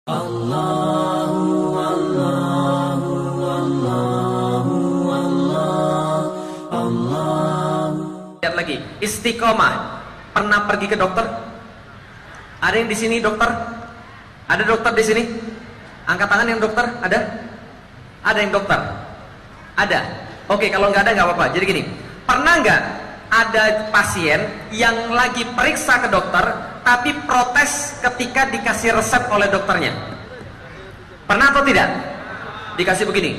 Lihat lagi, istiqomah. Pernah pergi ke dokter? Ada yang di sini dokter? Ada dokter di sini? Angkat tangan yang dokter, ada? Ada yang dokter? Ada? Oke, kalau nggak ada nggak apa-apa. Jadi gini, pernah nggak ada pasien yang lagi periksa ke dokter, tapi protes ketika dikasih resep oleh dokternya? Pernah atau tidak? Dikasih begini,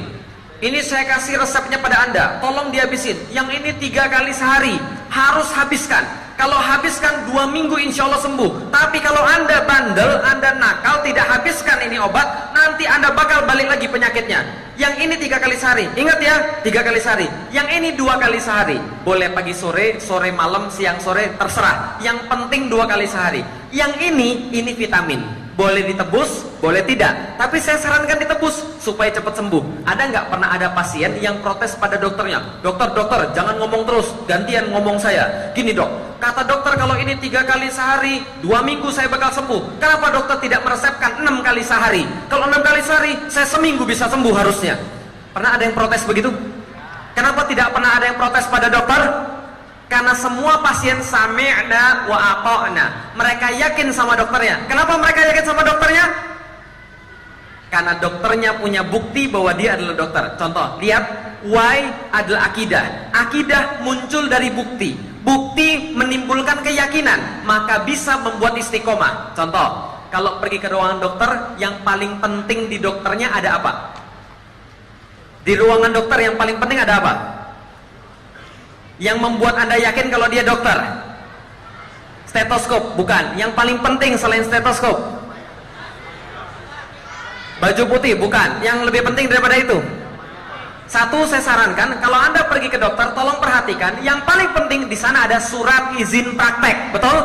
ini saya kasih resepnya pada Anda, tolong dihabisin. Yang ini 3 kali sehari, harus habiskan. Kalau habiskan 2 minggu insya Allah sembuh. Tapi kalau Anda bandel, Anda nakal, tidak habiskan ini obat, nanti Anda bakal balik lagi penyakitnya. Yang ini 3 kali sehari, ingat ya, 3 kali sehari. Yang ini 2 kali sehari, boleh pagi sore, sore malam, siang sore, terserah. Yang penting 2 kali sehari. Yang ini vitamin, boleh ditebus, boleh tidak. Tapi saya sarankan ditebus supaya cepat sembuh. Ada nggak pernah ada pasien yang protes pada dokternya? Dokter, jangan ngomong terus, gantian ngomong saya. Gini dok, kata dokter kalau ini 3 kali sehari, 2 minggu saya bakal sembuh. Kenapa dokter tidak meresepkan 6 kali sehari? Kalau 6 kali sehari, saya seminggu bisa sembuh harusnya. Pernah ada yang protes begitu? Kenapa tidak pernah ada yang protes pada dokter? Karena semua pasien sami'na wa ata'na. Mereka yakin sama dokternya. Kenapa mereka yakin sama dokternya? Karena dokternya punya bukti bahwa dia adalah dokter. Contoh, lihat, why adalah akidah. Akidah muncul dari bukti. Bukti menimbulkan keyakinan, maka bisa membuat istiqomah. Contoh, kalau pergi ke ruangan dokter, yang paling penting di dokternya ada apa? Di ruangan dokter yang paling penting ada apa? Yang membuat Anda yakin kalau dia dokter? Stetoskop, bukan. Yang paling penting selain stetoskop? Baju putih, bukan. Yang lebih penting daripada itu? Satu, saya sarankan kalau Anda pergi ke dokter, tolong perhatikan, yang paling penting di sana ada surat izin praktek, betul?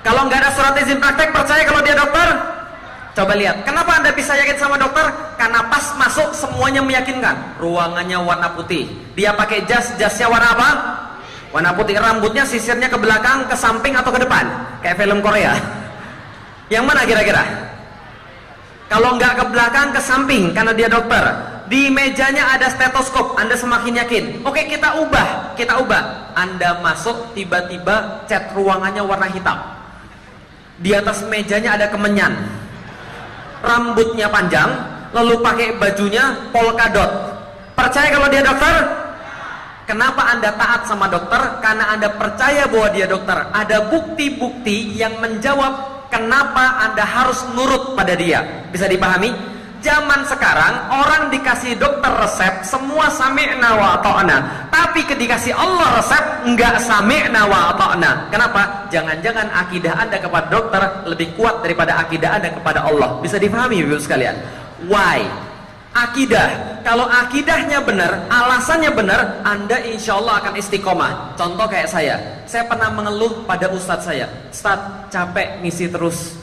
Kalau nggak ada surat izin praktek, percaya kalau dia dokter? Coba lihat, kenapa Anda bisa yakin sama dokter? Karena pas masuk semuanya meyakinkan. Ruangannya warna putih, dia pakai jasnya warna apa? Warna putih. Rambutnya sisirnya ke belakang, ke samping atau ke depan? Kayak film Korea. Yang mana kira-kira? Kalau nggak ke belakang, ke samping, karena dia dokter. Di mejanya ada stetoskop, Anda semakin yakin. Oke, kita ubah. Anda masuk, tiba-tiba cat ruangannya warna hitam. Di atas mejanya ada kemenyan, rambutnya panjang, lalu pakai bajunya polkadot. Percaya kalau dia dokter? Kenapa Anda taat sama dokter? Karena Anda percaya bahwa dia dokter. Ada bukti-bukti yang menjawab kenapa Anda harus nurut pada dia. Bisa dipahami? Zaman sekarang orang dikasih dokter resep semua sami'na wa ata'na, tapi dikasih Allah resep enggak sami'na wa ata'na. Kenapa? Jangan-jangan akidah Anda kepada dokter lebih kuat daripada akidah Anda kepada Allah. Bisa dipahami Ibu sekalian? Why? Akidah. Kalau akidahnya benar, alasannya benar, Anda insya Allah akan istiqomah. Contoh kayak saya pernah mengeluh pada ustadz saya. Ustadz, capek ngisi terus.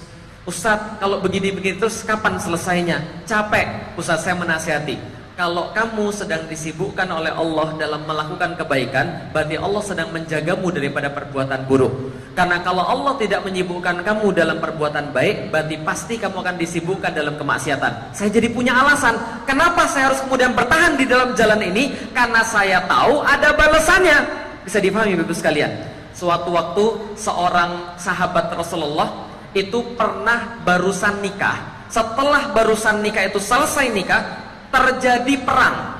Ustadz, kalau begini-begini terus kapan selesainya? Capek. Ustadz, saya menasihati, kalau kamu sedang disibukkan oleh Allah dalam melakukan kebaikan, berarti Allah sedang menjagamu daripada perbuatan buruk. Karena kalau Allah tidak menyibukkan kamu dalam perbuatan baik, berarti pasti kamu akan disibukkan dalam kemaksiatan. Saya jadi punya alasan, kenapa saya harus kemudian bertahan di dalam jalan ini? Karena saya tahu ada balasannya. Bisa dipahami Bapak sekalian? Suatu waktu seorang sahabat Rasulullah itu pernah barusan nikah. Setelah barusan nikah itu selesai nikah, terjadi perang.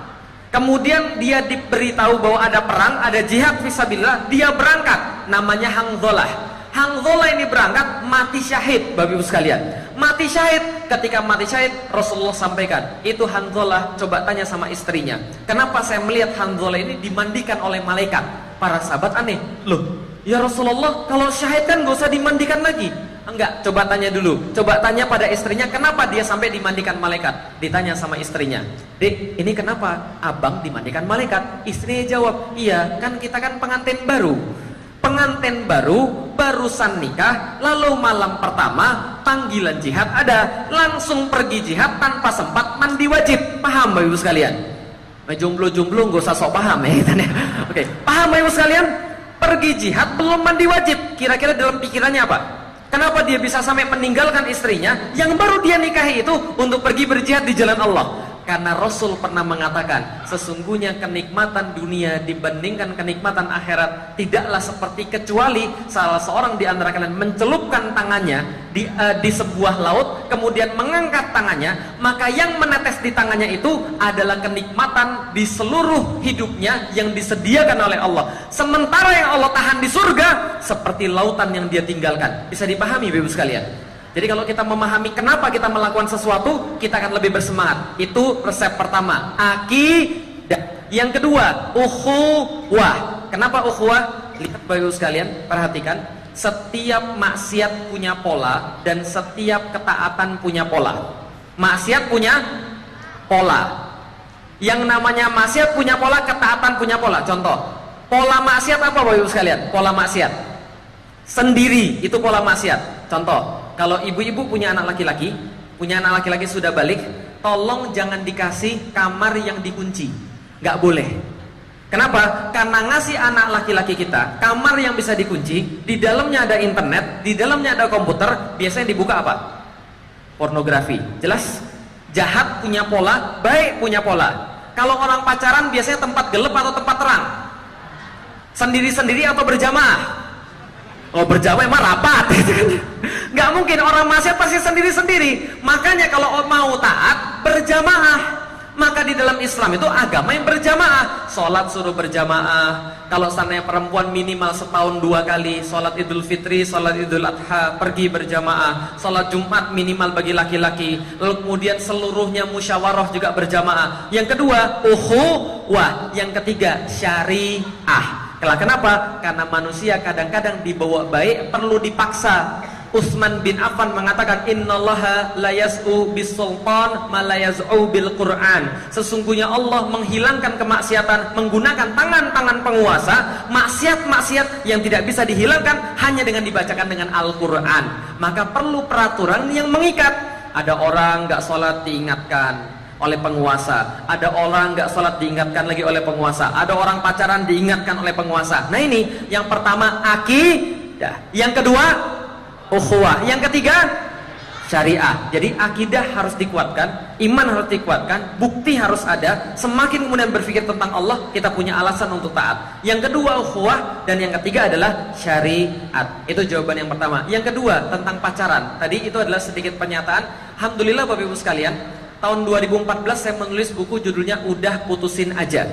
Kemudian dia diberitahu bahwa ada perang, ada jihad fisabilillah, dia berangkat. Namanya Hanzalah. Hanzalah ini berangkat, mati syahid, Bapak Ibu sekalian. Mati syahid. Ketika mati syahid, Rasulullah sampaikan, itu Hanzalah, coba tanya sama istrinya, kenapa saya melihat Hanzalah ini dimandikan oleh malaikat? Para sahabat aneh, loh, ya Rasulullah, kalau syahid kan gak usah dimandikan lagi. Enggak, coba tanya dulu. Coba tanya pada istrinya, kenapa dia sampai dimandikan malaikat? Ditanya sama istrinya, Dek, ini kenapa abang dimandikan malaikat? Istrinya jawab, iya, kan kita kan pengantin baru. Pengantin baru, barusan nikah, lalu malam pertama panggilan jihad ada, langsung pergi jihad tanpa sempat mandi wajib. Paham Bapak Ibu sekalian? Jomblo-jomblo gak usah sok paham ya. Oke, paham Bapak Ibu sekalian? Pergi jihad belum mandi wajib. Kira-kira dalam pikirannya apa? Kenapa dia bisa sampai meninggalkan istrinya yang baru dia nikahi itu untuk pergi berjihad di jalan Allah? Karena Rasul pernah mengatakan, sesungguhnya kenikmatan dunia dibandingkan kenikmatan akhirat tidaklah seperti kecuali salah seorang di antara kalian mencelupkan tangannya di sebuah laut, kemudian mengangkat tangannya, maka yang menetes di tangannya itu adalah kenikmatan di seluruh hidupnya yang disediakan oleh Allah. Sementara yang Allah tahan di surga seperti lautan yang dia tinggalkan. Bisa dipahami Bapak Ibu sekalian? Jadi kalau kita memahami kenapa kita melakukan sesuatu, kita akan lebih bersemangat. Itu resep pertama, akidah. Yang kedua, ukhuwah. Kenapa ukhuwah? Lihat Bapak Ibu sekalian, perhatikan. Setiap maksiat punya pola dan setiap ketaatan punya pola. Maksiat punya pola. Yang namanya maksiat punya pola, ketaatan punya pola. Contoh, pola maksiat apa Bapak Ibu sekalian? Pola maksiat sendiri, itu pola maksiat. Contoh, kalau ibu-ibu punya anak laki-laki sudah balik, tolong jangan dikasih kamar yang dikunci, nggak boleh. Kenapa? Karena ngasih anak laki-laki kita kamar yang bisa dikunci, di dalamnya ada internet, di dalamnya ada komputer, biasanya dibuka apa? Pornografi. Jelas? Jahat punya pola, baik punya pola. Kalau orang pacaran biasanya tempat gelap atau tempat terang? Sendiri-sendiri atau berjamaah? Oh, berjamaah emang rapat. Nggak mungkin, orang maksiat pasti sendiri-sendiri. Makanya kalau mau taat, berjamaah. Maka di dalam Islam itu agama yang berjamaah. Sholat suruh berjamaah. Kalau seandainya perempuan minimal setahun 2 kali sholat Idul Fitri, sholat Idul Adha, pergi berjamaah. Sholat Jumat minimal bagi laki-laki. Lalu kemudian seluruhnya musyawarah juga berjamaah. Yang kedua, ukhuwah. Yang ketiga, syariah. Kenapa? Karena manusia kadang-kadang dibawa baik perlu dipaksa. Utsman bin Affan mengatakan, innallaha la yas'u bis-sultan ma la yaz'u bil Qur'an. Sesungguhnya Allah menghilangkan kemaksiatan menggunakan tangan-tangan penguasa. Maksiat-maksiat yang tidak bisa dihilangkan hanya dengan dibacakan dengan Al-Qur'an. Maka perlu peraturan yang mengikat. Ada orang nggak sholat diingatkan oleh penguasa, ada orang nggak sholat diingatkan lagi oleh penguasa, ada orang pacaran diingatkan oleh penguasa. Nah ini yang pertama, akidah. Yang kedua, ukhuwah. Yang ketiga, syariah. Jadi akidah harus dikuatkan, iman harus dikuatkan, bukti harus ada. Semakin kemudian berpikir tentang Allah, kita punya alasan untuk taat. Yang kedua ukhuwah, dan yang ketiga adalah syariat. Itu jawaban yang pertama. Yang kedua tentang pacaran. Tadi itu adalah sedikit pernyataan. Alhamdulillah Bapak Ibu sekalian, tahun 2014 saya menulis buku judulnya Udah Putusin Aja.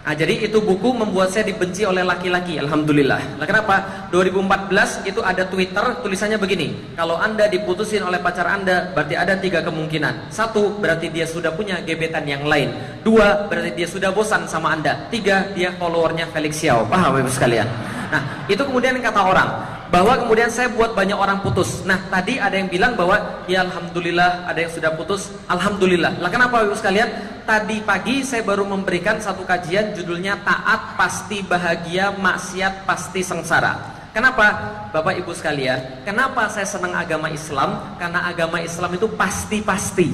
Nah, jadi itu buku membuat saya dibenci oleh laki-laki, alhamdulillah. Nah, kenapa? 2014 itu ada Twitter, tulisannya begini, kalau Anda diputusin oleh pacar Anda, berarti ada 3 kemungkinan. 1, berarti dia sudah punya gebetan yang lain. 2, berarti dia sudah bosan sama Anda. 3, dia followernya Felix Xiao. Paham Ibu sekalian? Nah, itu kemudian kata orang, bahwa kemudian saya buat banyak orang putus. Nah, tadi ada yang bilang bahwa ya alhamdulillah ada yang sudah putus, alhamdulillah. Lah kenapa Ibu sekalian? Tadi pagi saya baru memberikan satu kajian judulnya taat pasti bahagia, maksiat pasti sengsara. Kenapa? Bapak Ibu sekalian, kenapa saya senang agama Islam? Karena agama Islam itu pasti-pasti.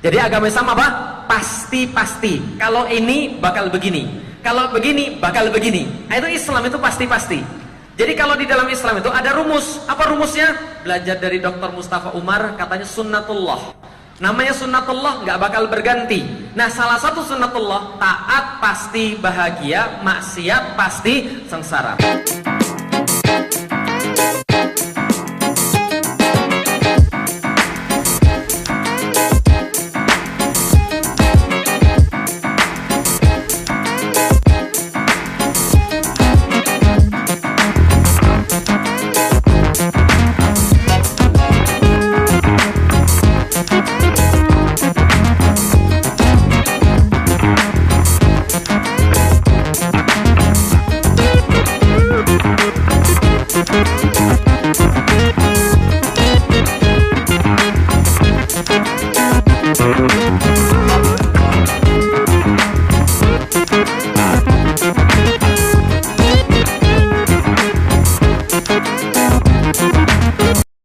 Jadi agama Islam apa? Pasti-pasti. Kalau ini bakal begini, kalau begini bakal begini. Nah, itu Islam itu pasti-pasti. Jadi kalau di dalam Islam itu ada rumus. Apa rumusnya? Belajar dari Dr. Mustafa Umar, katanya sunnatullah. Namanya sunnatullah, nggak bakal berganti. Nah, salah satu sunnatullah, taat pasti bahagia, maksiat pasti sengsara.